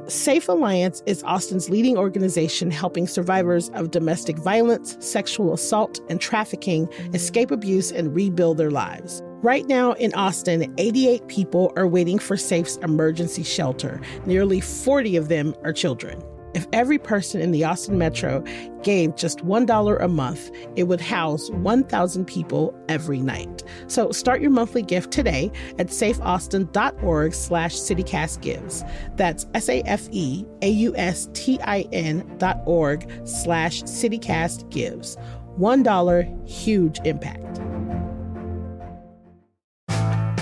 Safe Alliance is Austin's leading organization helping survivors of domestic violence, sexual assault, and trafficking escape abuse and rebuild their lives. Right now in Austin, 88 people are waiting for Safe's emergency shelter. Nearly 40 of them are children. If every person in the Austin Metro gave just $1 a month, it would house 1,000 people every night. So start your monthly gift today at safeaustin.org/citycastgives. That's SAFEAUSTIN.org/citycastgives. $1, huge impact.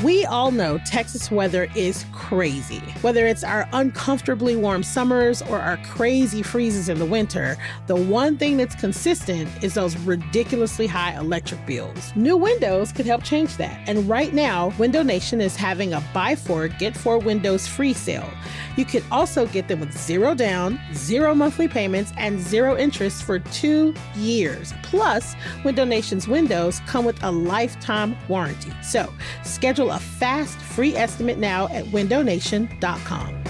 We all know Texas weather is crazy. Whether it's our uncomfortably warm summers or our crazy freezes in the winter, the one thing that's consistent is those ridiculously high electric bills. New windows could help change that. And right now, Window Nation is having a buy 4, get 4 windows free sale. You can also get them with 0 down, 0 monthly payments, and 0 interest for 2 years. Plus, Window Nation's windows come with a lifetime warranty. So, schedule a fast, free estimate now at windownation.com.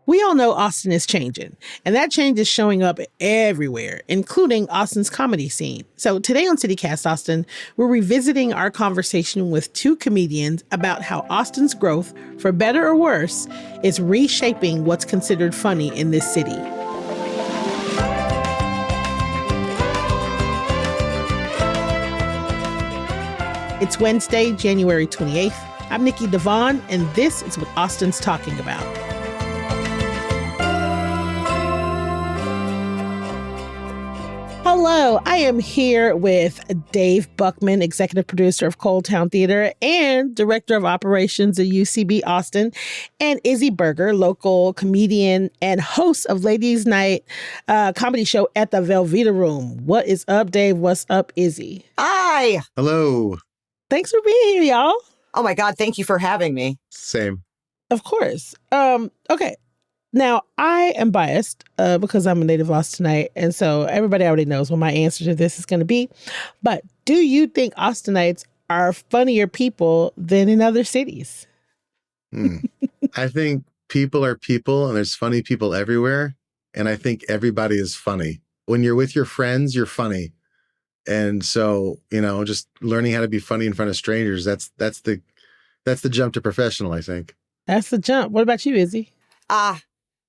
We all know Austin is changing, and that change is showing up everywhere, including Austin's comedy scene. So today on CityCast Austin, we're revisiting our conversation with 2 comedians about how Austin's growth, for better or worse, is reshaping what's considered funny in this city. It's Wednesday, January 28th. I'm Nikki Devon, and this is what Austin's talking about. Hello, I am here with Dave Buckman, executive producer of Cold Town Theater and director of operations at UCB Austin, and Izzy Berger, local comedian and host of Ladies Night comedy show at the Velveeta Room. What is up, Dave? What's up, Izzy? Hi. Hello. Thanks for being here, y'all. Oh my God, thank you for having me. Same. Of course. Okay. Now, I am biased because I'm a native Austinite, and so everybody already knows what my answer to this is going to be. But do you think Austinites are funnier people than in other cities? I think people are people, and there's funny people everywhere, and I think everybody is funny. When you're with your friends, you're funny. And so, just learning how to be funny in front of strangers, that's the jump to professional, I think. That's the jump. What about you, Izzy?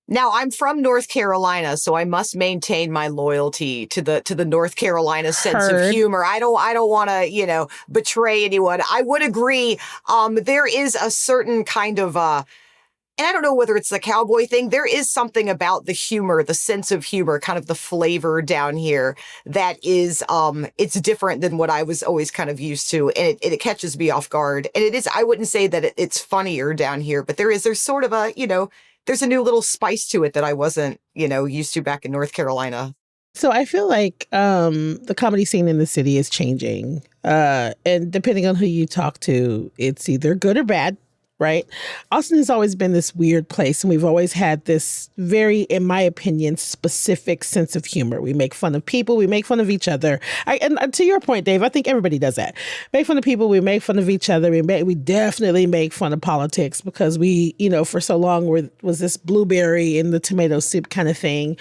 Now I'm from North Carolina, so I must maintain my loyalty to the North Carolina sense of humor. I don't want to, betray anyone. I would agree. There is a certain kind of, and I don't know whether it's the cowboy thing. There is something about the humor, the sense of humor, kind of the flavor down here that is, it's different than what I was always kind of used to. And it catches me off guard. And it is, I wouldn't say that it's funnier down here, but there's sort of a, there's a new little spice to it that I wasn't, used to back in North Carolina. So I feel like the comedy scene in the city is changing. And depending on who you talk to, it's either good or bad. Right? Austin has always been this weird place, and we've always had this very, in my opinion, specific sense of humor. We make fun of people, we make fun of each other. And to your point, Dave, I think everybody does that. Make fun of people, we make fun of each other. We definitely make fun of politics because we, for so long was this blueberry in the tomato soup kind of thing.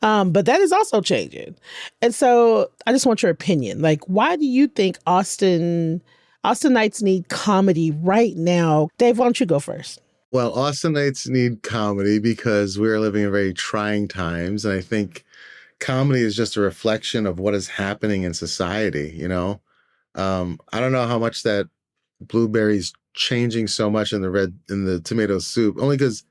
But that is also changing. And so I just want your opinion. Like, why do you think Austinites need comedy right now? Dave, why don't you go first? Well, Austinites need comedy because we're living in very trying times. And I think comedy is just a reflection of what is happening in society, I don't know how much that blueberry's changing so much in the tomato soup, only because,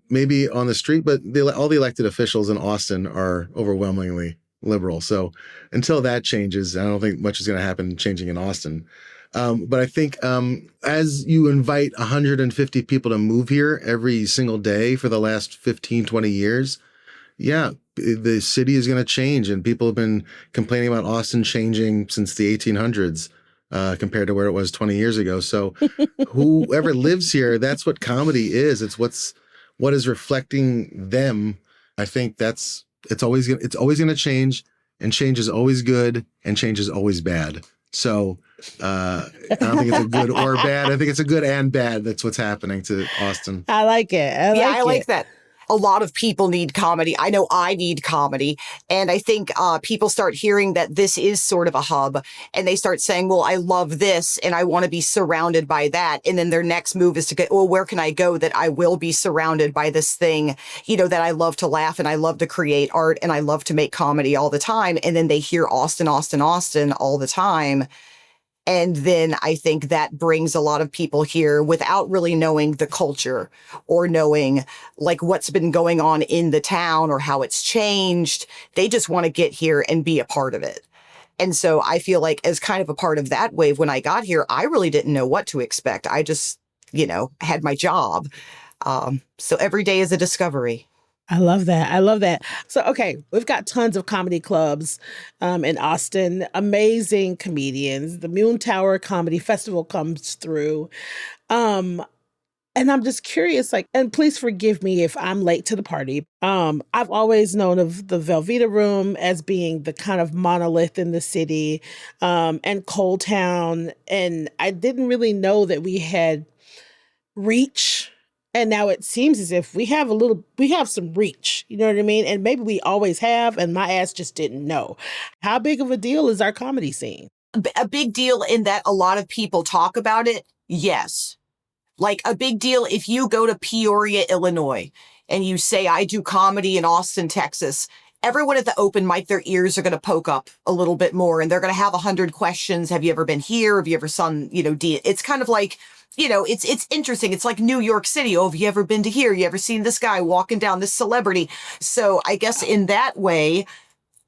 maybe on the street, but all the elected officials in Austin are overwhelmingly liberal. So until that changes, I don't think much is going to happen changing in Austin. But I think as you invite 150 people to move here every single day for the last 15, 20 years, the city is going to change. And people have been complaining about Austin changing since the 1800s compared to where it was 20 years ago. So whoever lives here, that's what comedy is. It's what is reflecting them. I think it's always going to change. and change is always good, and change is always bad. So I don't think it's a good or bad. I think it's a good and bad. That's what's happening to Austin. I like it. I like that. A lot of people need comedy. I know I need comedy. And I think people start hearing that this is sort of a hub and they start saying, well, I love this and I want to be surrounded by that. And then their next move is to go, well, where can I go that I will be surrounded by this thing, you know, that I love to laugh and I love to create art and I love to make comedy all the time. And then they hear Austin, Austin, Austin all the time. And then I think that brings a lot of people here without really knowing the culture or knowing like what's been going on in the town or how it's changed. They just want to get here and be a part of it. And so I feel like as kind of a part of that wave, when I got here, I really didn't know what to expect. I just, you know, had my job. So every day is a discovery. I love that. I love that. So, okay, we've got tons of comedy clubs in Austin, amazing comedians. The Moon Tower Comedy Festival comes through. And I'm just curious, like, and please forgive me if I'm late to the party. I've always known of the Velveeta Room as being the kind of monolith in the city, and Cold Town. And I didn't really know that we had reach. And now it seems as if we have some reach, you know what I mean? And maybe we always have, and my ass just didn't know. How big of a deal is our comedy scene? A big deal in that a lot of people talk about it. Yes. Like a big deal if you go to Peoria, Illinois, and you say, I do comedy in Austin, Texas. Everyone at the open mic, their ears are going to poke up a little bit more and they're going to have 100 questions. Have you ever been here? Have you ever seen, you know, it's kind of like, you know, it's interesting. It's like New York City. Oh, have you ever been to here? You ever seen this guy walking down, this celebrity? So I guess in that way,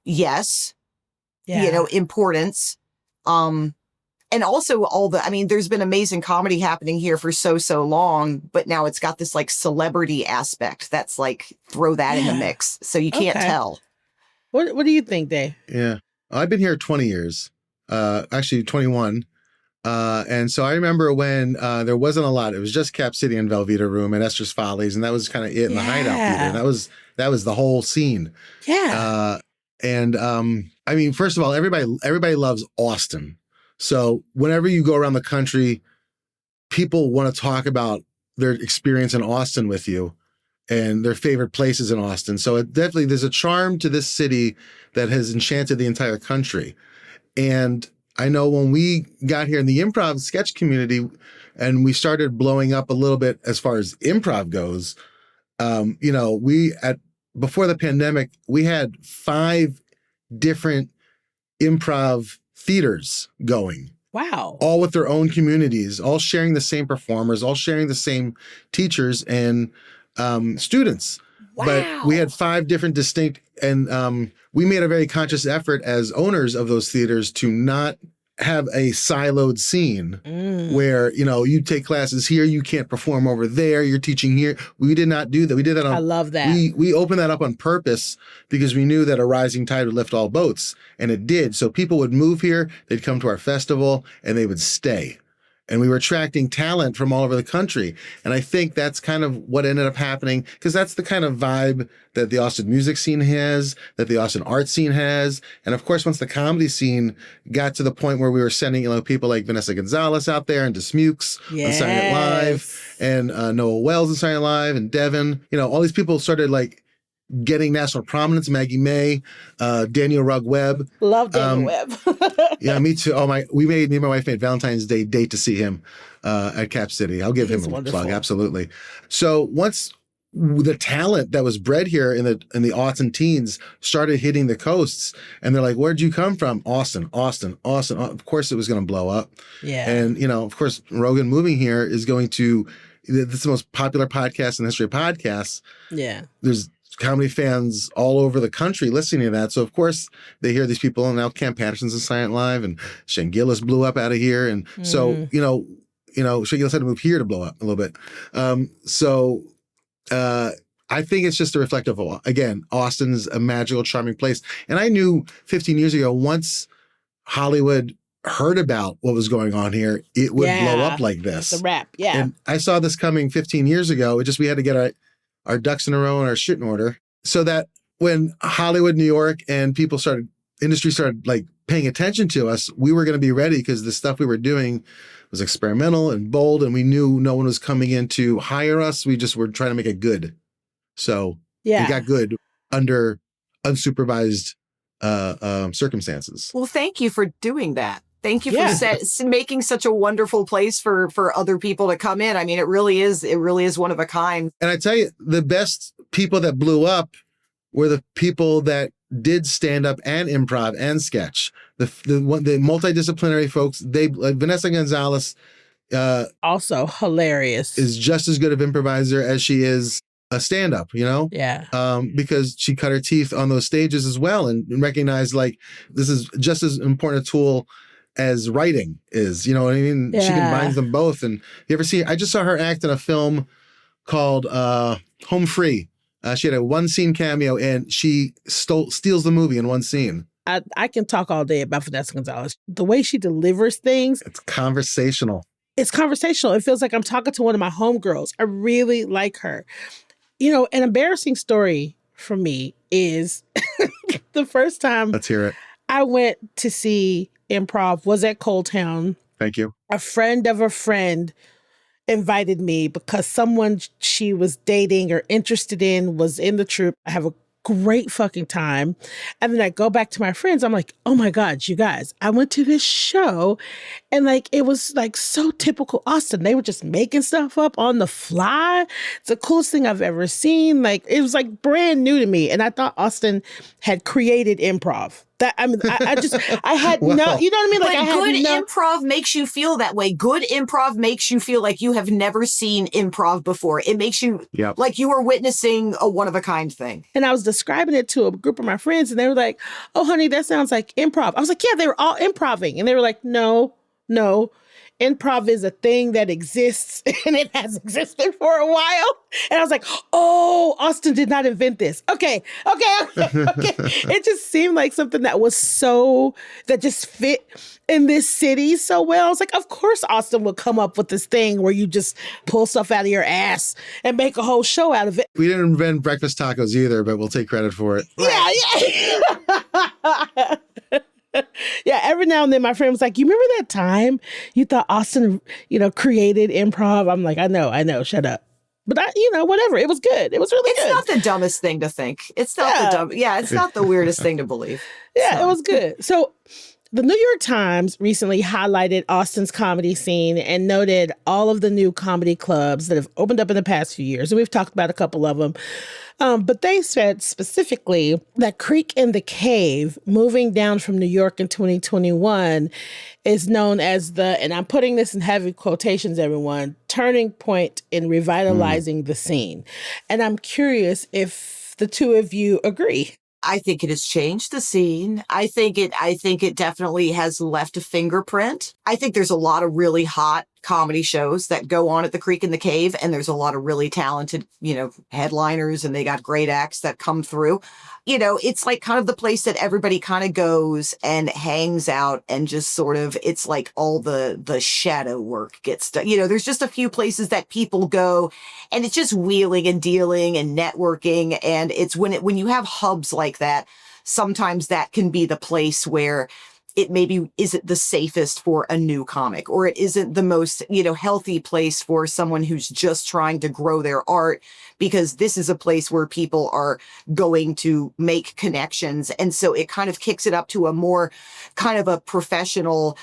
yes, you know, importance. And also there's been amazing comedy happening here for so long, but now it's got this like celebrity aspect. That's like, throw that in the mix. So you can't tell. What do you think, Dave? Yeah. I've been here 20 years, actually 21. And so I remember when there wasn't a lot. It was just Cap City and Velveeta Room and Esther's Follies, and that was kind of it in the Hideout Theater. That was the whole scene. Yeah. I mean, first of all, everybody loves Austin. So whenever you go around the country, people want to talk about their experience in Austin with you and their favorite places in Austin. So there's a charm to this city that has enchanted the entire country. And I know when we got here in the improv sketch community and we started blowing up a little bit as far as improv goes, you know, before the pandemic, we had 5 different improv theaters going. Wow. All with their own communities, all sharing the same performers, all sharing the same teachers and students. Wow. But we had 5 different distinct, and we made a very conscious effort as owners of those theaters to not have a siloed scene where, you know, you take classes here, you can't perform over there, you're teaching here. We did not do that. We did that I love that. We opened that up on purpose because we knew that a rising tide would lift all boats, and it did. So people would move here, they'd come to our festival, and they would stay. And we were attracting talent from all over the country. And I think that's kind of what ended up happening, because that's the kind of vibe that the Austin music scene has, that the Austin art scene has. And of course, once the comedy scene got to the point where we were sending, you know, people like Vanessa Gonzalez out there and Dismukes on Saturday Night Live, and Noah Wells on Saturday Night Live, and Devin, you know, all these people started like getting national prominence. Maggie May, Daniel Rugg Webb. Love Daniel Webb. Yeah, me too. Me and my wife made Valentine's Day date to see him at Cap City. I'll give him a plug, absolutely. So once the talent that was bred here in the aughts and teens started hitting the coasts, and they're like, "Where'd you come from?" Austin. Of course, it was going to blow up. Yeah. And you know, of course, Rogan moving here is going to. This is the most popular podcast in the history of podcasts. Yeah. There's comedy fans all over the country listening to that. So of course they hear these people, and now Cam Patterson's in Silent Live, and Shane Gillis blew up out of here. And so, you know, Shane Gillis had to move here to blow up a little bit. I think it's just a reflective of, again, Austin's a magical, charming place. And I knew 15 years ago, once Hollywood heard about what was going on here, it would blow up like this. The rap. Yeah. And I saw this coming 15 years ago. It just, we had to get our ducks in a row and our shit in order, so that when Hollywood, New York, and people started industry started like paying attention to us, we were going to be ready because the stuff we were doing was experimental and bold, and we knew no one was coming in to hire us. We just were trying to make it good. So we got good under unsupervised circumstances. Well, thank you for doing that. Thank you for making such a wonderful place for other people to come in. I mean, it really is one of a kind. And I tell you, the best people that blew up were the people that did stand up and improv and sketch. The multidisciplinary folks, like Vanessa Gonzalez, also hilarious, is just as good of improviser as she is a stand-up, you know? Yeah. Because she cut her teeth on those stages as well and recognized like this is just as important a tool as writing is, you know what I mean? Yeah. She combines them both. And you ever see, I just saw her act in a film called Home Free. She had a one scene cameo and she steals the movie in one scene. I can talk all day about Vanessa Gonzalez. The way she delivers things. It's conversational. It's conversational. It feels like I'm talking to one of my homegirls. I really like her. You know, an embarrassing story for me is the first time Let's hear it. I went to see improv was at Cold Town. Thank you. A friend of a friend invited me because someone she was dating or interested in was in the troupe. I have a great fucking time. And then I go back to my friends. I'm like, oh my God, you guys, I went to this show and like, it was like so typical Austin. They were just making stuff up on the fly. It's the coolest thing I've ever seen. Like, it was like brand new to me. And I thought Austin had created improv. That I mean, I had wow. no, you know what I mean? Like, but good improv makes you feel that way. Good improv makes you feel like you have never seen improv before. It makes you like you are witnessing a one-of-a-kind thing. And I was describing it to a group of my friends, and they were like, "Oh, honey, that sounds like improv." I was like, "Yeah, they were all improving," and they were like, "No, no." Improv is a thing that exists and it has existed for a while. And I was like, oh, Austin did not invent this. Okay. It just seemed like something that just fit in this city so well. I was like, of course Austin would come up with this thing where you just pull stuff out of your ass and make a whole show out of it. We didn't invent breakfast tacos either, but we'll take credit for it. Yeah. Yeah, every now and then my friend was like, you remember that time you thought Austin, created improv? I'm like, I know, shut up. But whatever. It was good. It was really good. It's not the dumbest thing to think. It's not it's not the weirdest thing to believe. Yeah, it was good. So the New York Times recently highlighted Austin's comedy scene and noted all of the new comedy clubs that have opened up in the past few years. And we've talked about a couple of them. But they said specifically that Creek and the Cave, moving down from New York in 2021, is known as and I'm putting this in heavy quotations, everyone, turning point in revitalizing the scene. And I'm curious if the two of you agree. I think it has changed the scene. I think it definitely has left a fingerprint. I think there's a lot of really hot comedy shows that go on at the Creek and the Cave, and there's a lot of really talented, headliners, and they got great acts that come through. It's like kind of the place that everybody kind of goes and hangs out and just sort of, it's like all the shadow work gets done. There's just a few places that people go and it's just wheeling and dealing and networking. And it's when you have hubs like that, sometimes that can be the place where it maybe isn't the safest for a new comic, or it isn't the most, healthy place for someone who's just trying to grow their art, because this is a place where people are going to make connections. And so it kind of kicks it up to a more kind of a professional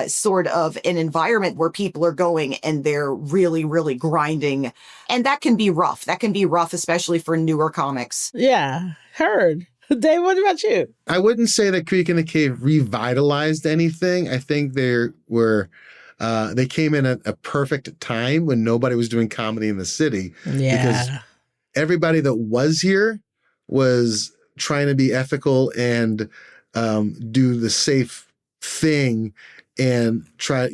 sort of an environment where people are going and they're really, really grinding. And that can be rough. That can be rough, especially for newer comics. Yeah, heard. Dave, what about you? I wouldn't say that Creek and the Cave revitalized anything. I think they came in at a perfect time when nobody was doing comedy in the city. Yeah. Because everybody that was here was trying to be ethical and do the safe thing and try,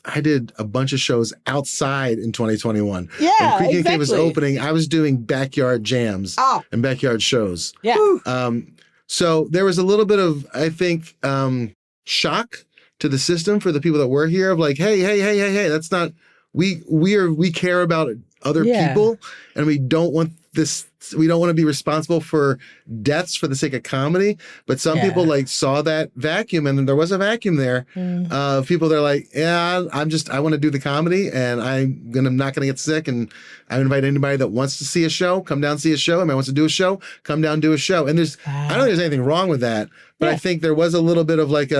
I did a bunch of shows outside in 2021. Yeah, when Creek and exactly. Cave was opening, I was doing backyard jams and backyard shows. Yeah. So there was a little bit of, I think, shock to the system for the people that were here of like, hey, that's not, we care about other people, and we don't want we don't want to be responsible for deaths for the sake of comedy, but some people like saw that vacuum, and there was a vacuum there of people that are like, yeah, I want to do the comedy, and I'm not gonna get sick, and I invite anybody that wants to see a show, come down and see a show. Anybody wants to do a show, come down and do a show. And I don't think there's anything wrong with that, but I think there was a little bit of like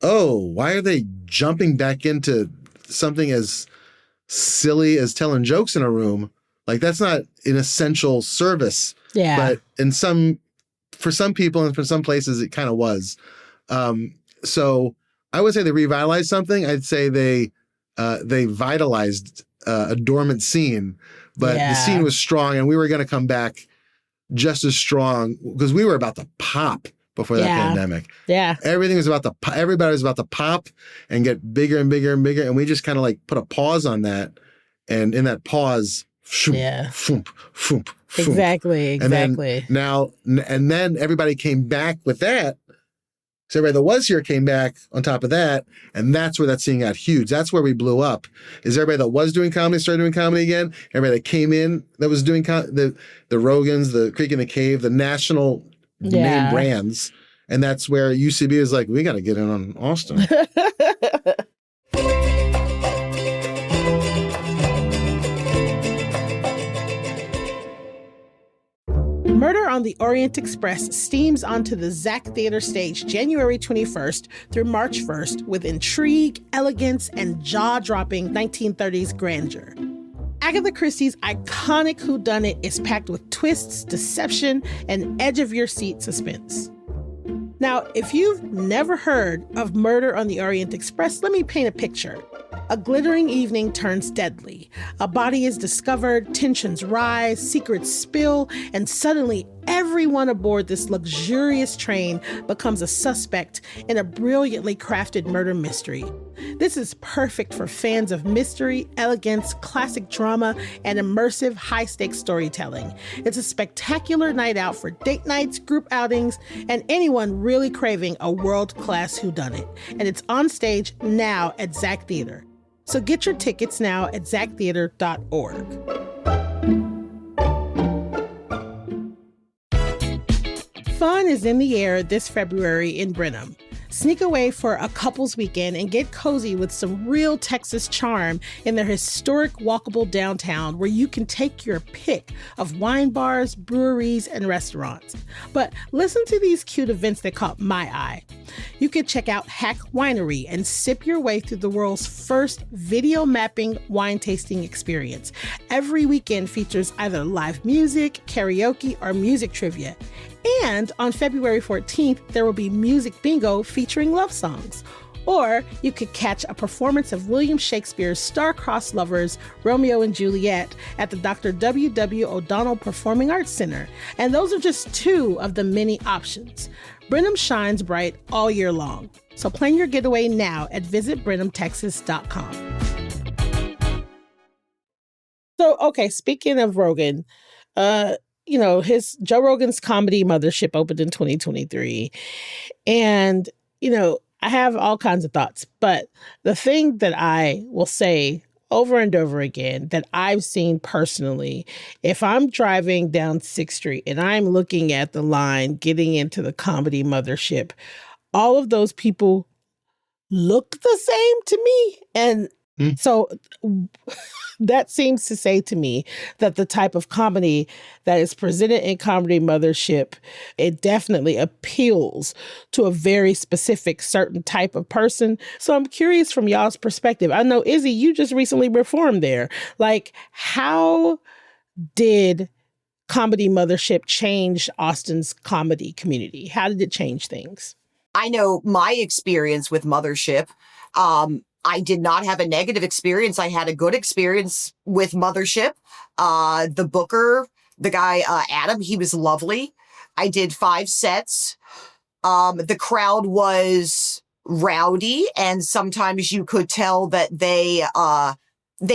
why are they jumping back into something as silly as telling jokes in a room? Like, that's not an essential service. Yeah. But for some people and for some places, it kind of was. So I would say they revitalized something. I'd say they vitalized a dormant scene, but the scene was strong, and we were going to come back just as strong because we were about to pop before that pandemic. Yeah. Everybody was about to pop and get bigger and bigger and bigger. And we just kind of like put a pause on that. And in that pause, Exactly. And then everybody came back with that. So everybody that was here came back on top of that. And that's where that scene got huge. That's where we blew up. Is everybody that was doing comedy started doing comedy again? Everybody that came in that was doing the Rogans, the Creek in the Cave, the national name brands. And that's where UCB is like, we got to get in on Austin. Murder on the Orient Express steams onto the Zach Theater stage January 21st through March 1st with intrigue, elegance, and jaw-dropping 1930s grandeur. Agatha Christie's iconic whodunit is packed with twists, deception, and edge-of-your-seat suspense. Now, if you've never heard of Murder on the Orient Express, let me paint a picture. A glittering evening turns deadly. A body is discovered, tensions rise, secrets spill, and suddenly everyone aboard this luxurious train becomes a suspect in a brilliantly crafted murder mystery. This is perfect for fans of mystery, elegance, classic drama, and immersive high-stakes storytelling. It's a spectacular night out for date nights, group outings, and anyone really craving a world-class whodunit. And it's on stage now at Zach Theater. So get your tickets now at zachtheater.org. Fun is in the air this February in Brenham. Sneak away for a couples weekend and get cozy with some real Texas charm in their historic walkable downtown where you can take your pick of wine bars, breweries, and restaurants. But listen to these cute events that caught my eye. You can check out Hack Winery and sip your way through the world's first video mapping wine tasting experience. Every weekend features either live music, karaoke, or music trivia. And on February 14th, there will be music bingo featuring love songs. Or you could catch a performance of William Shakespeare's star-crossed lovers, Romeo and Juliet, at the Dr. W. W. O'Donnell Performing Arts Center. And those are just two of the many options. Brenham shines bright all year long. So plan your getaway now at visitbrenhamtexas.com. So, okay, speaking of Rogan, Joe Rogan's comedy mothership opened in 2023. And, I have all kinds of thoughts, but the thing that I will say over and over again that I've seen personally, if I'm driving down 6th Street and I'm looking at the line getting into the comedy mothership, all of those people look the same to me. And so that seems to say to me that the type of comedy that is presented in Comedy Mothership, it definitely appeals to a very specific certain type of person. So I'm curious from y'all's perspective. I know, Izzy, you just recently performed there. Like, how did Comedy Mothership change Austin's comedy community? How did it change things? I know my experience with Mothership. I did not have a negative experience. I had a good experience with Mothership. The booker, the guy, Adam, he was lovely. I did 5 sets. The crowd was rowdy, and sometimes you could tell that they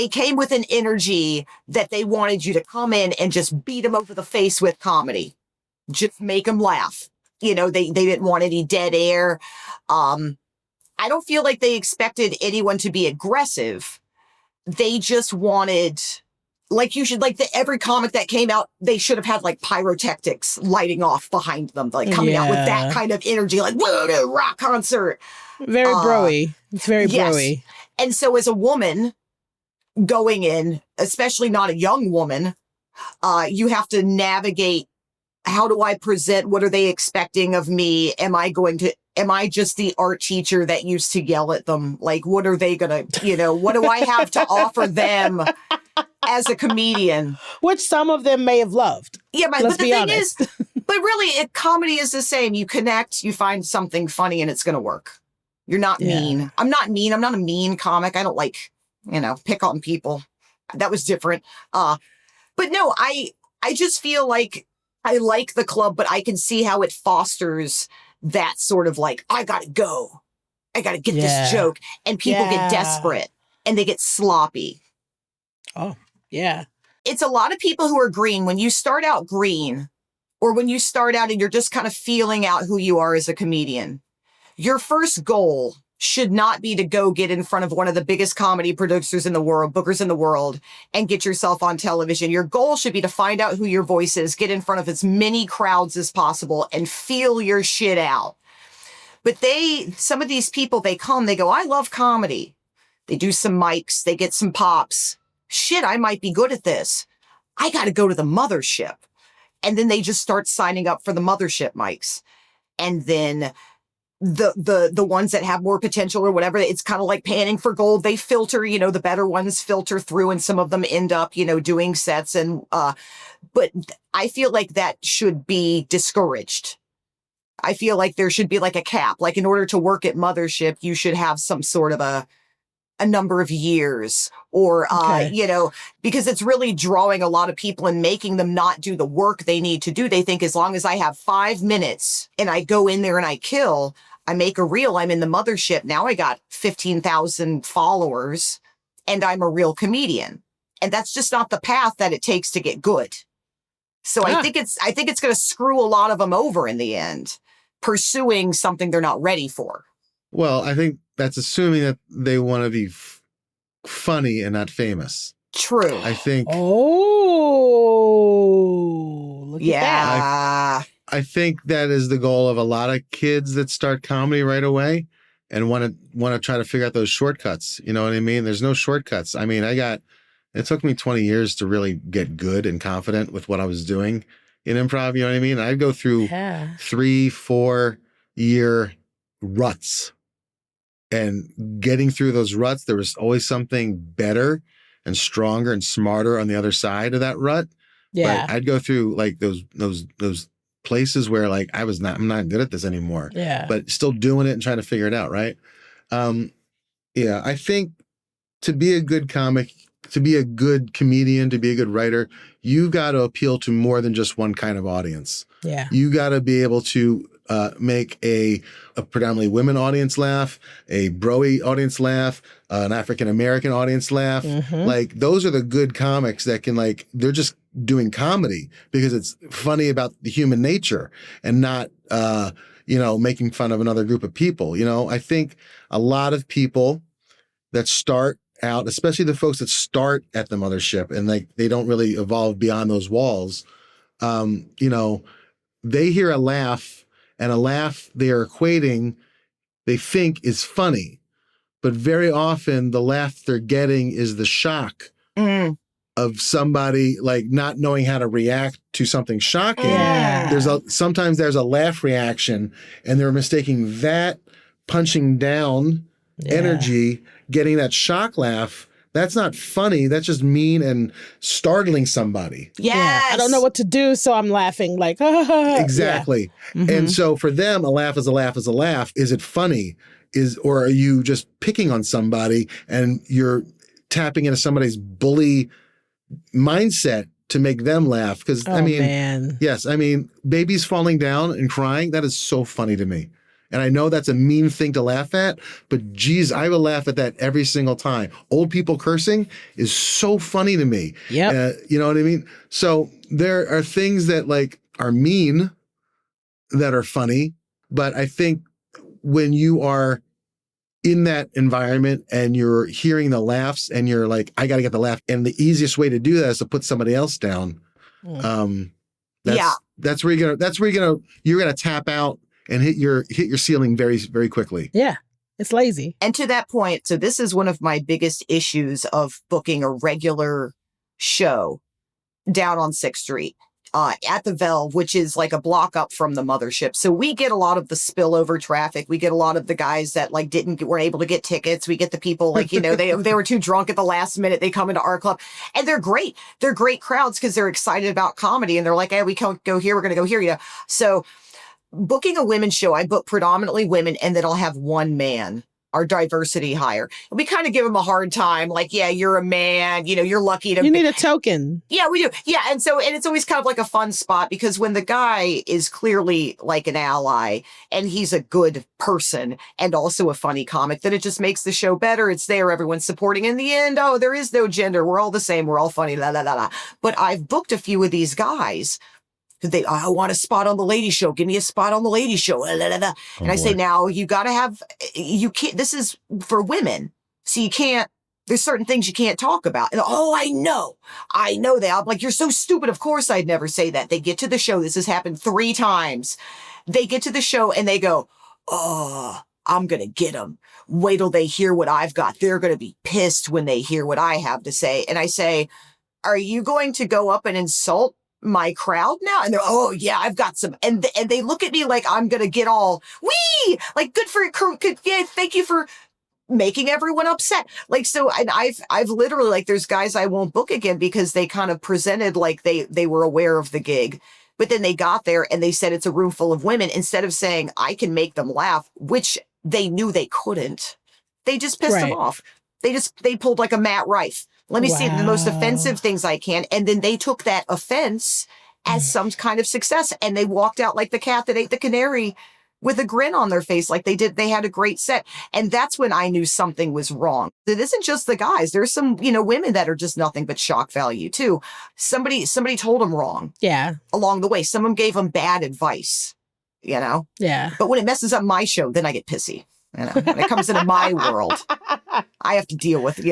came with an energy that they wanted you to come in and just beat them over the face with comedy. Just make them laugh. They didn't want any dead air. I don't feel like they expected anyone to be aggressive. They just wanted Like you should, like every comic that came out, they should have had like pyrotechnics lighting off behind them, like coming out with that kind of energy, like whoa, rock concert. Very broy. It's very broy. And so as a woman going in, especially not a young woman, you have to navigate, how do I present? What are they expecting of me? Am I just the art teacher that used to yell at them? Like, what are they gonna, what do I have to offer them as a comedian? Which some of them may have loved. Yeah, but the thing is, but really, comedy is the same. You connect, you find something funny, and it's going to work. You're not mean. I'm not mean. I'm not a mean comic. I don't pick on people. That was different. But no, I just feel like I like the club, but I can see how it fosters that sort of like, I got to go. I got to get this joke. And people get desperate and they get sloppy. Oh, yeah. It's a lot of people who are green. When you start out green, or when you start out and you're just kind of feeling out who you are as a comedian, your first goal should not be to go get in front of one of the biggest comedy producers in the world, bookers in the world, and get yourself on television. Your goal should be to find out who your voice is, get in front of as many crowds as possible, and feel your shit out. But some of these people, they go, I love comedy. They do some mics, they get some pops. Shit, I might be good at this. I got to go to the mothership. And then they just start signing up for the mothership mics. And then the ones that have more potential or whatever, it's kind of like panning for gold. They filter, the better ones filter through, and some of them end up, doing sets. And, but I feel like that should be discouraged. I feel like there should be like a cap. Like, in order to work at mothership, you should have some sort of a number of years, or, because it's really drawing a lot of people and making them not do the work they need to do. They think, as long as I have 5 minutes and I go in there and I kill, I make a reel, I'm in the mothership. Now I got 15,000 followers and I'm a real comedian. And that's just not the path that it takes to get good. So I think it's going to screw a lot of them over in the end, pursuing something they're not ready for. Well, I think that's assuming that they want to be funny and not famous. True. I think. Oh, look at that. I think that is the goal of a lot of kids that start comedy right away and want to try to figure out those shortcuts. You know what I mean? There's no shortcuts. I mean, it took me 20 years to really get good and confident with what I was doing in improv. You know what I mean? I'd go through 3-4 year ruts. And getting through those ruts, there was always something better and stronger and smarter on the other side of that rut. Yeah. But I'd go through like those places where like I'm not good at this anymore. Yeah. But still doing it and trying to figure it out, right? I think to be a good comic, to be a good comedian, to be a good writer, you got to appeal to more than just one kind of audience. Yeah. You got to be able to make a predominantly women audience laugh, a broy audience laugh, an African-American audience laugh. Mm-hmm. Like, those are the good comics that can, like, they're just doing comedy because it's funny about the human nature and not, making fun of another group of people. I think a lot of people that start out, especially the folks that start at the mothership and they don't really evolve beyond those walls, they hear a laugh, and a laugh they are equating, they think is funny. But very often the laugh they're getting is the shock of somebody like not knowing how to react to something shocking. Yeah. Sometimes there's a laugh reaction, and they're mistaking that punching down energy, getting that shock laugh. That's not funny. That's just mean and startling somebody. Yes. Yeah. I don't know what to do, so I'm laughing like, Exactly. Yeah. Mm-hmm. And so for them, a laugh is a laugh is a laugh. Is it funny? Or are you just picking on somebody and you're tapping into somebody's bully mindset to make them laugh? Because, yes, babies falling down and crying, that is so funny to me. And I know that's a mean thing to laugh at, but geez, I will laugh at that every single time. Old people cursing is so funny to me. Yeah, you know what I mean? So there are things that like are mean that are funny, but I think when you are in that environment and you're hearing the laughs and you're like, I got to get the laugh. And the easiest way to do that is to put somebody else down. That's where you're gonna tap out and hit your ceiling very, very quickly. Yeah. It's lazy. And to that point, so this is one of my biggest issues of booking a regular show down on 6th Street. At the Velve, which is like a block up from the mothership. So we get a lot of the spillover traffic. We get a lot of the guys that like weren't able to get tickets. We get the people like, they were too drunk at the last minute. They come into our club and they're great. They're great crowds because they're excited about comedy and they're like, hey, we can't go here. We're going to go here. So booking a women's show, I book predominantly women and then I'll have one man. Our diversity hire. We kind of give them a hard time. Like, yeah, you're a man, you're lucky to. You need a token. Yeah, we do. Yeah. And it's always kind of like a fun spot because when the guy is clearly like an ally and he's a good person and also a funny comic, then it just makes the show better. It's there. Everyone's supporting. In the end, oh, there is no gender. We're all the same. We're all funny. La, la, la, la. But I've booked a few of these guys. I want a spot on the lady show. Give me a spot on the lady show. And I say, now you got to you can't, this is for women. So you can't, there's certain things you can't talk about. And, oh, I know that. I'm like, you're so stupid. Of course I'd never say that. They get to the show. This has happened 3 times. They get to the show and they go, oh, I'm going to get them. Wait till they hear what I've got. They're going to be pissed when they hear what I have to say. And I say, are you going to go up and insult my crowd now? And they're, oh yeah, I've got some. And they look at me like I'm going to get all, wee, like good for, yeah, thank you for making everyone upset. Like, so, and I've literally, like, there's guys I won't book again because they kind of presented like they were aware of the gig. But then they got there and they said it's a room full of women. Instead of saying I can make them laugh, which they knew they couldn't, they just pissed them off. They pulled like a Matt Rife. Let me see the most offensive things I can. And then they took that offense as some kind of success. And they walked out like the cat that ate the canary with a grin on their face. Like they had a great set. And that's when I knew something was wrong. It isn't just the guys. There's some, women that are just nothing but shock value too. Somebody told them wrong. Yeah. Along the way. Someone gave them bad advice, Yeah. But when it messes up my show, then I get pissy. When it comes into my world, I have to deal with,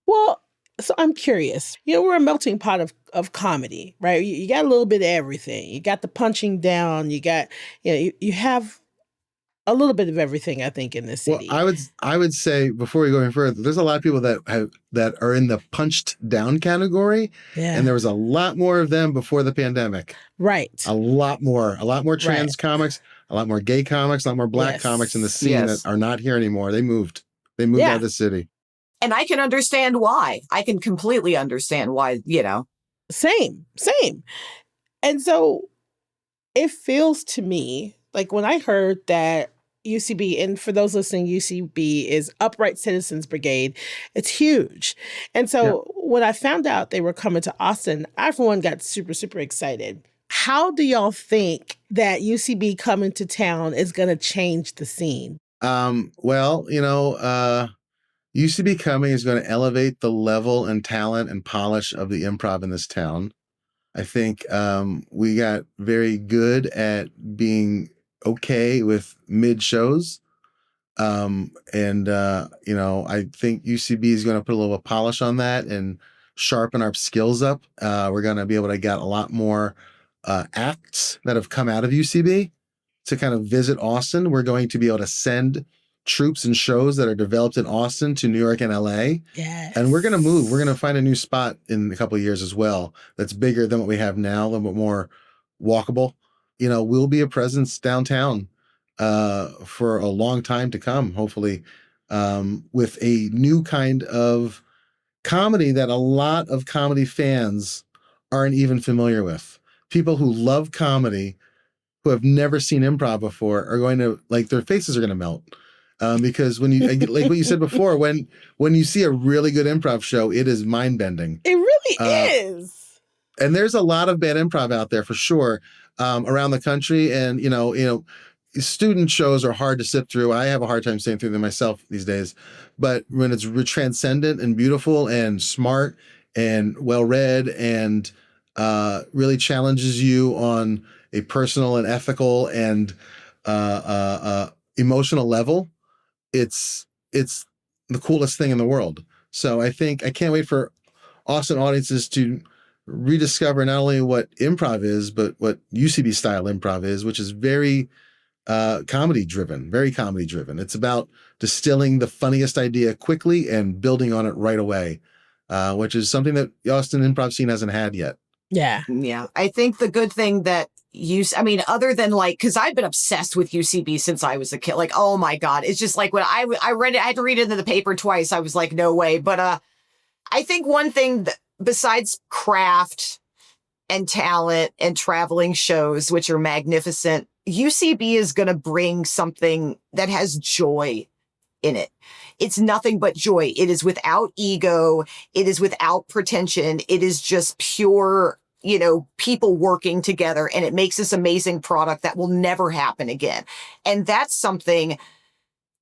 Well, so I'm curious. We're a melting pot of comedy, right? You got a little bit of everything. You got the punching down. You got, you have a little bit of everything, I think, in this city. Well, I would say before we go any further, there's a lot of people that are in the punched down category, and there was a lot more of them before the pandemic. Right. A lot more trans comics, a lot more gay comics, a lot more black comics in the scene that are not here anymore. They moved out of the city. And I can understand why. I can completely understand why, Same. And so it feels to me like when I heard that UCB, and for those listening, UCB is Upright Citizens Brigade. It's huge. And so when I found out they were coming to Austin, I, for one, got super, super excited. How do y'all think that UCB coming to town is going to change the scene? UCB coming is going to elevate the level and talent and polish of the improv in this town. I think we got very good at being okay with mid shows. I think UCB is going to put a little polish on that and sharpen our skills up. We're going to be able to get a lot more acts that have come out of UCB to kind of visit Austin. We're going to be able to send troops and shows that are developed in Austin to New York and LA. Yes. And we're going to move. We're going to find a new spot in a couple of years as well that's bigger than what we have now, a little bit more walkable. We'll be a presence downtown for a long time to come, hopefully, with a new kind of comedy that a lot of comedy fans aren't even familiar with. People who love comedy, who have never seen improv before, are going to, like, their faces are going to melt. Because when you, like what you said before, when you see a really good improv show, it is mind bending. It really is. And there's a lot of bad improv out there for sure, around the country. And, student shows are hard to sit through. I have a hard time sitting through them myself these days, but when it's transcendent and beautiful and smart and well-read and, really challenges you on a personal and ethical and, emotional level, it's the coolest thing in the world. So I can't wait for Austin audiences to rediscover not only what improv is, but what UCB style improv is, which is very comedy driven, very comedy driven. It's about distilling the funniest idea quickly and building on it right away, which is something that the Austin improv scene hasn't had yet. Yeah. Yeah. I think the good thing that other than like, because I've been obsessed with UCB since I was a kid. Like, oh my God. It's just like when I read it, I had to read it in the paper twice. I was like, no way. But I think one thing that, besides craft and talent and traveling shows, which are magnificent, UCB is going to bring something that has joy in it. It's nothing but joy. It is without ego. It is without pretension. It is just pure, people working together, and it makes this amazing product that will never happen again. And that's something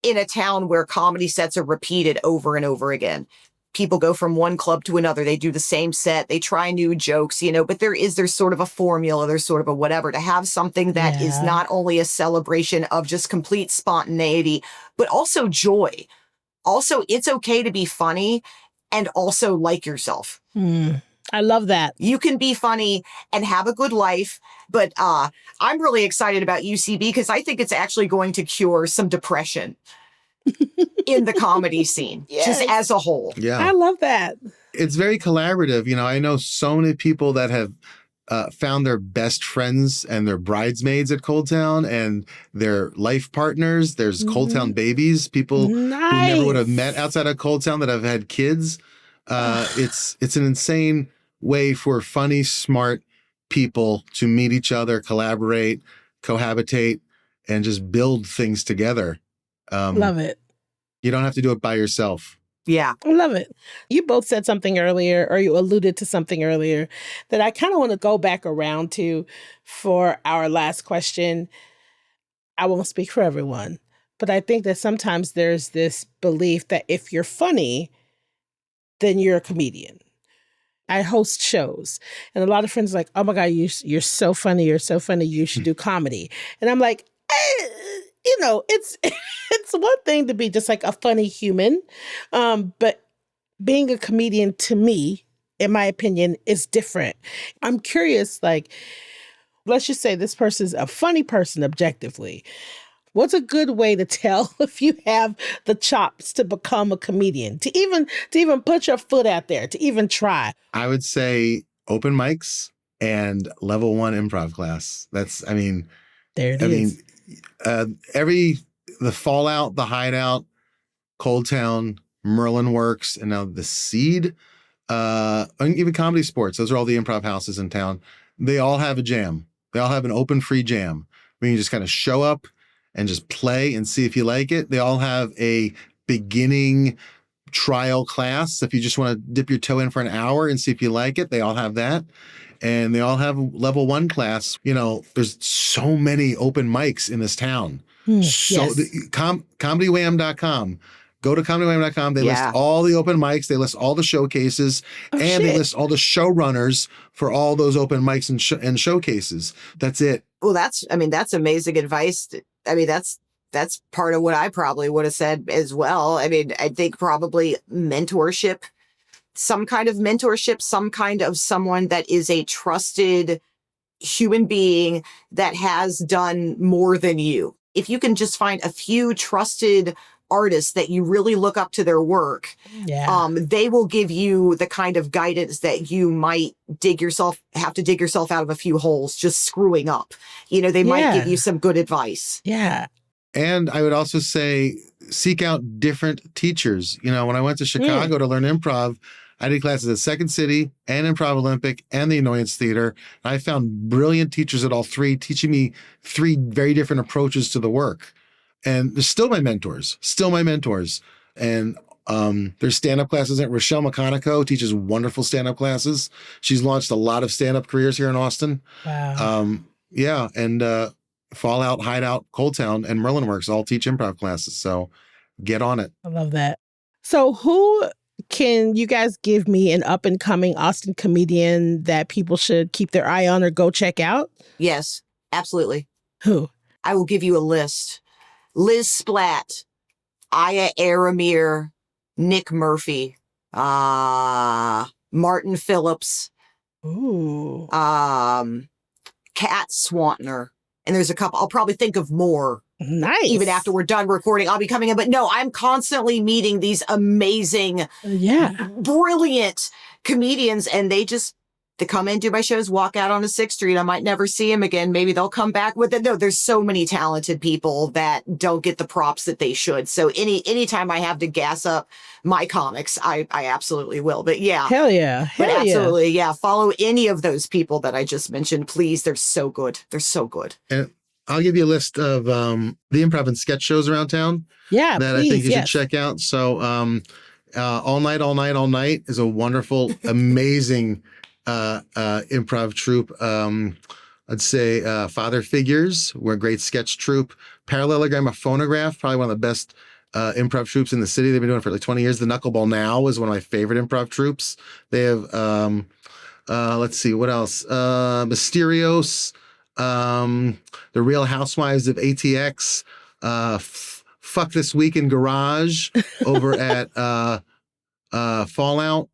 in a town where comedy sets are repeated over and over again. People go from one club to another. They do the same set. They try new jokes, but there's sort of a formula. There's sort of a whatever. To have something that is not only a celebration of just complete spontaneity, but also joy. Also, it's okay to be funny and also like yourself. I love that. You can be funny and have a good life. But I'm really excited about UCB because I think it's actually going to cure some depression in the comedy scene, just as a whole. Yeah. I love that. It's very collaborative. I know so many people that have found their best friends and their bridesmaids at Cold Town and their life partners. There's Cold Town babies, people who never would have met outside of Cold Town that have had kids. It's an insane way for funny, smart people to meet each other, collaborate, cohabitate, and just build things together. Love it. You don't have to do it by yourself. Yeah. I love it. You both said something earlier, or you alluded to something earlier that I kind of want to go back around to for our last question. I won't speak for everyone, but I think that sometimes there's this belief that if you're funny, then you're a comedian. I host shows, and a lot of friends are like, oh my God, you're so funny. You're so funny. You should do comedy. And I'm like, it's one thing to be just like a funny human. But being a comedian, to me, in my opinion, is different. I'm curious, like, let's just say this person's a funny person objectively. What's a good way to tell if you have the chops to become a comedian, to even put your foot out there, to even try? I would say open mics and level 1 improv class. There it is. The Fallout, the Hideout, Cold Town, Merlin Works, and now the Seed, and even Comedy Sports. Those are all the improv houses in town. They all have a jam. They all have an open free jam where you just kind of show up and just play and see if you like it. They all have a beginning trial class. If you just want to dip your toe in for an hour and see if you like it, they all have that. And they all have level 1 class. There's so many open mics in this town. ComedyWham.com. Go to ComedyWham.com. They list all the open mics. They list all the showcases. They list all the showrunners for all those open mics and showcases. That's it. Well, that's amazing advice. That's part of what I probably would have said as well. I think probably mentorship, some kind of someone that is a trusted human being that has done more than you. If you can just find a few trusted artists that you really look up to their work, they will give you the kind of guidance that you might have to dig yourself out of a few holes just screwing up. They might give you some good advice. Yeah. And I would also say seek out different teachers. When I went to Chicago to learn improv, I did classes at Second City and Improv Olympic and the Annoyance Theater. And I found brilliant teachers at all three, teaching me 3 very different approaches to the work. And they're still my mentors. And there's stand-up classes. Rochelle McConico teaches wonderful stand-up classes. She's launched a lot of stand-up careers here in Austin. Wow. And Fallout, Hideout, Cold Town, and Merlin Works all teach improv classes. So get on it. I love that. So who can you guys give me an up-and-coming Austin comedian that people should keep their eye on or go check out? Yes, absolutely. Who? I will give you a list. Liz Splatt. Aya Aramir, Nick Murphy, Martin Phillips, Ooh. Kat Swantner. And there's a couple, I'll probably think of more. Nice. Even after we're done recording, I'll be coming in. But no, I'm constantly meeting these amazing, brilliant comedians, and they come in, do my shows, walk out onto 6th Street. I might never see them again. Maybe they'll come back with it. No, there's so many talented people that don't get the props that they should. So anytime I have to gas up my comics, I absolutely will. But yeah. Hell yeah. But absolutely, yeah. Follow any of those people that I just mentioned, please. They're so good. They're so good. And I'll give you a list of the improv and sketch shows around town. Yeah, that please, I think you should check out. So All Night is a wonderful, amazing improv troupe. I'd say Father Figures, we're a great sketch troupe. Parallelogram of Phonograph, probably one of the best improv troupes in the city. They've been doing it for like 20 years. The Knuckleball Now is one of my favorite improv troupes. They have, let's see, what else? Mysterios, The Real Housewives of ATX, Fuck This Week in Garage over at Fallout.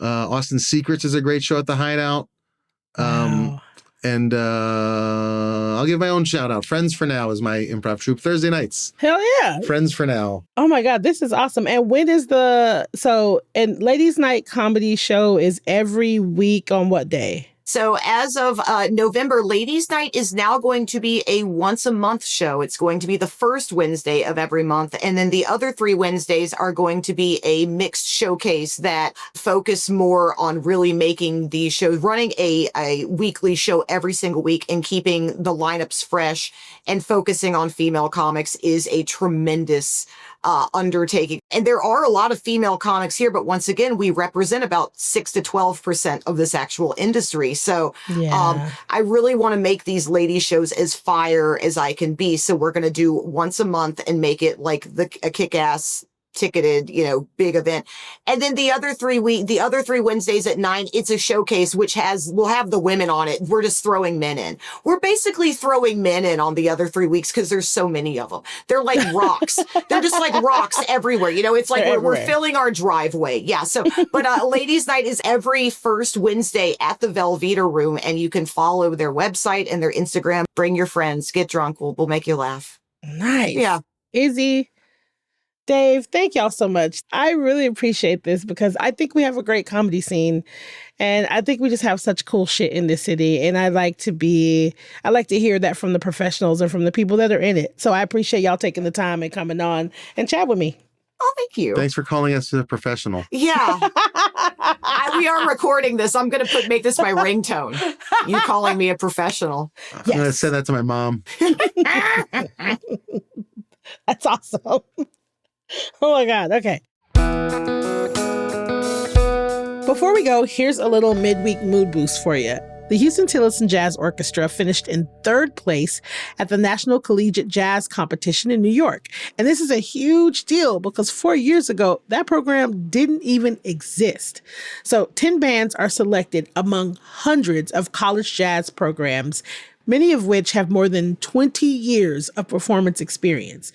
Austin Secrets is a great show at the Hideout. Wow. And I'll give my own shout out. Friends for Now is my improv troupe. Thursday nights. Hell yeah. Friends for Now. Oh my God, this is awesome. And when is and Ladies Night Comedy Show is every week on what day? So as of November, Ladies Night is now going to be a once a month show. It's going to be the first Wednesday of every month. And then the other 3 Wednesdays are going to be a mixed showcase that focus more on really making these shows, running a weekly show every single week and keeping the lineups fresh and focusing on female comics is a tremendous undertaking. And there are a lot of female comics here, but once again, we represent about 6 to 12% of this actual industry. So I really want to make these lady shows as fire as I can be. So we're going to do once a month and make it like a kick-ass ticketed, big event. And then the other 3 Wednesdays at 9, it's a showcase, which we'll have the women on it. We're just throwing men in. We're basically throwing men in on the other 3 weeks because there's so many of them. They're like rocks. They're just like rocks everywhere. It's like we're filling our driveway. Yeah. So, but Ladies Night is every first Wednesday at the Velveeta Room, and you can follow their website and their Instagram. Bring your friends, get drunk. We'll make you laugh. Nice. Yeah. Izzy, Dave, thank y'all so much. I really appreciate this because I think we have a great comedy scene, and I think we just have such cool shit in this city. And I like to hear that from the professionals and from the people that are in it. So I appreciate y'all taking the time and coming on and chat with me. Oh, thank you. Thanks for calling us a professional. Yeah. We are recording this. I'm going to make this my ringtone. You calling me a professional. I'm going to send that to my mom. That's awesome. Oh my God. Okay. Before we go, here's a little midweek mood boost for you. The Houston Tillotson Jazz Orchestra finished in 3rd place at the National Collegiate Jazz Competition in New York. And this is a huge deal because 4 years ago, that program didn't even exist. So 10 bands are selected among hundreds of college jazz programs, many of which have more than 20 years of performance experience.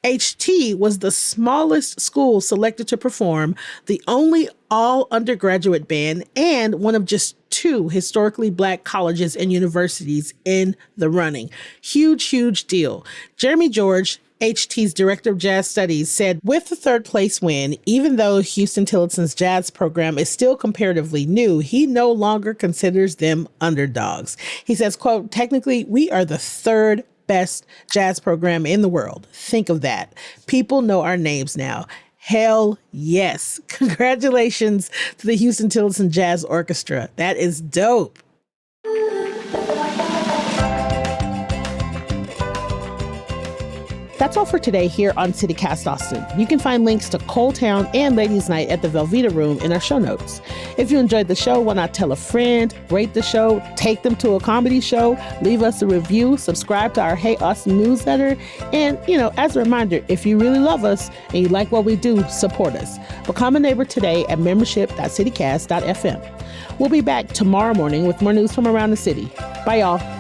HT was the smallest school selected to perform, the only all-undergraduate band, and one of just 2 historically Black colleges and universities in the running. Huge, huge deal. Jeremy George, HT's Director of Jazz Studies, said with the 3rd place win, even though Houston Tillotson's jazz program is still comparatively new, he no longer considers them underdogs. He says, quote, "Technically, we are the 3rd best jazz program in the world. Think of that. People know our names now. Hell yes." Congratulations to the Houston Tillotson Jazz Orchestra. That is dope. That's all for today here on CityCast Austin. You can find links to Coal Town and Ladies Night at the Velveeta Room in our show notes. If you enjoyed the show, why not tell a friend, rate the show, take them to a comedy show, leave us a review, subscribe to our Hey Austin newsletter, and, as a reminder, if you really love us and you like what we do, support us. Become a neighbor today at membership.citycast.fm. We'll be back tomorrow morning with more news from around the city. Bye, y'all.